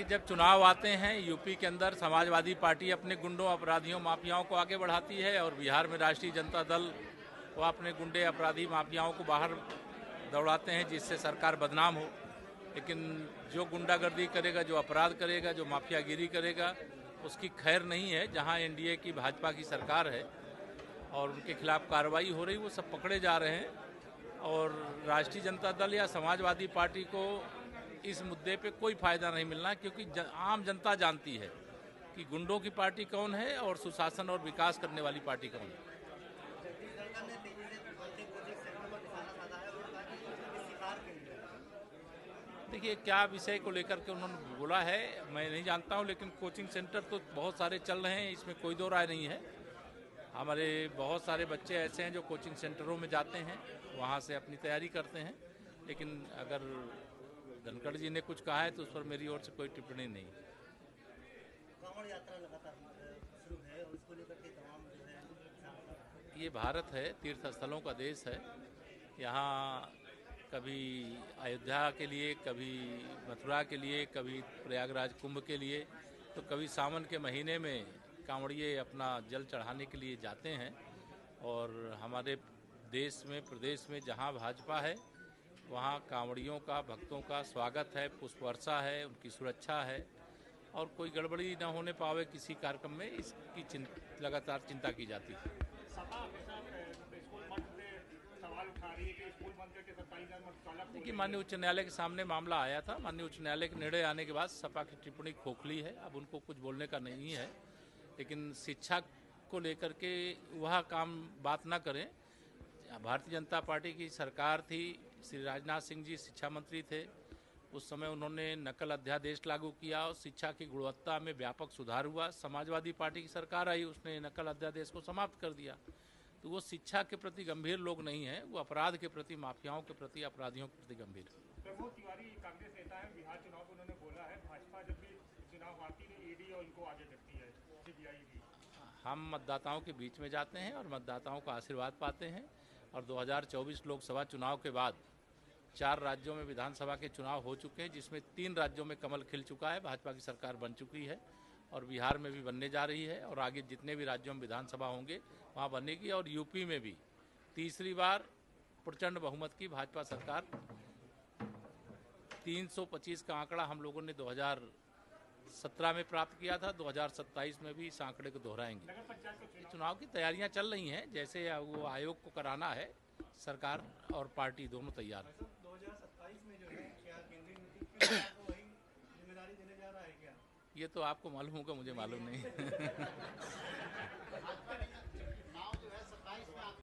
कि जब चुनाव आते हैं यूपी के अंदर समाजवादी पार्टी अपने गुंडों, अपराधियों, माफियाओं को आगे बढ़ाती है और बिहार में राष्ट्रीय जनता दल वो अपने गुंडे, अपराधी, माफियाओं को बाहर दौड़ाते हैं जिससे सरकार बदनाम हो। लेकिन जो गुंडागर्दी करेगा, जो अपराध करेगा, जो माफियागिरी करेगा, उसकी खैर नहीं है। जहां एनडीए की भाजपा की सरकार है और उनके खिलाफ कार्रवाई हो रही, वो सब पकड़े जा रहे हैं। और राष्ट्रीय जनता दल या समाजवादी पार्टी को इस मुद्दे पे कोई फायदा नहीं मिलना, क्योंकि आम जनता जानती है कि गुंडों की पार्टी कौन है और सुशासन और विकास करने वाली पार्टी कौन है। देखिए, क्या विषय को लेकर के उन्होंने बोला है मैं नहीं जानता हूं, लेकिन कोचिंग सेंटर तो बहुत सारे चल रहे हैं, इसमें कोई दो राय नहीं है। हमारे बहुत सारे बच्चे ऐसे हैं जो कोचिंग सेंटरों में जाते हैं, वहां से अपनी तैयारी करते हैं। लेकिन अगर धनखड़ जी ने कुछ कहा है तो उस पर मेरी ओर से कोई टिप्पणी नहीं। कांवड़ यात्रा लगातार शुरू है और इसको लेकर के तमाम जो है ये भारत है, तीर्थ स्थलों का देश है। यहाँ कभी अयोध्या के लिए, कभी मथुरा के लिए, कभी प्रयागराज कुंभ के लिए, तो कभी सावन के महीने में कांवड़िए अपना जल चढ़ाने के लिए जाते हैं। और हमारे देश में, प्रदेश में जहाँ भाजपा है वहाँ कांवड़ियों का, भक्तों का स्वागत है, पुष्प वर्षा है, उनकी सुरक्षा है और कोई गड़बड़ी न होने पावे किसी कार्यक्रम में, इसकी लगातार चिंता की जाती है। देखिए, माननीय उच्च न्यायालय के सामने मामला आया था। माननीय उच्च न्यायालय के निर्णय आने के बाद सपा की टिप्पणी खोखली है, अब उनको कुछ बोलने का नहीं है। लेकिन शिक्षा को लेकर के वह काम बात ना करें। भारतीय जनता पार्टी की सरकार थी, श्री राजनाथ सिंह जी शिक्षा मंत्री थे, उस समय उन्होंने नकल अध्यादेश लागू किया और शिक्षा की गुणवत्ता में व्यापक सुधार हुआ। समाजवादी पार्टी की सरकार आई, उसने नकल अध्यादेश को समाप्त कर दिया। तो वो शिक्षा के प्रति गंभीर लोग नहीं हैं, वो अपराध के प्रति, माफियाओं के प्रति, अपराधियों के प्रति गंभीर है। प्रमोद तिवारी कांग्रेस नेता है, बिहार चुनाव को उन्होंने बोला है भाजपा जब भी चुनाव आती है ईडी और इनको आगे करती है, सीबीआई भी। हम मतदाताओं के बीच में जाते हैं और मतदाताओं का आशीर्वाद पाते हैं। और 2024 लोकसभा चुनाव के बाद 4 राज्यों में विधानसभा के चुनाव हो चुके हैं, जिसमें 3 राज्यों में कमल खिल चुका है, भाजपा की सरकार बन चुकी है और बिहार में भी बनने जा रही है और आगे जितने भी राज्यों में विधानसभा होंगे वहाँ बनेगी। और यूपी में भी तीसरी बार प्रचंड बहुमत की भाजपा सरकार, 325 का आंकड़ा हम लोगों ने 2017 में प्राप्त किया था, 2027 में भी इस आंकड़े को दोहराएंगे। चुनाव की तैयारियां चल रही हैं, जैसे वो आयोग को कराना है, सरकार और पार्टी दोनों तैयार है। 2027 में जो है क्या केंद्रीय नीति को वही जिम्मेदारी देने जा रहा है क्या? ये तो आपको मालूम होगा, मुझे मालूम नहीं।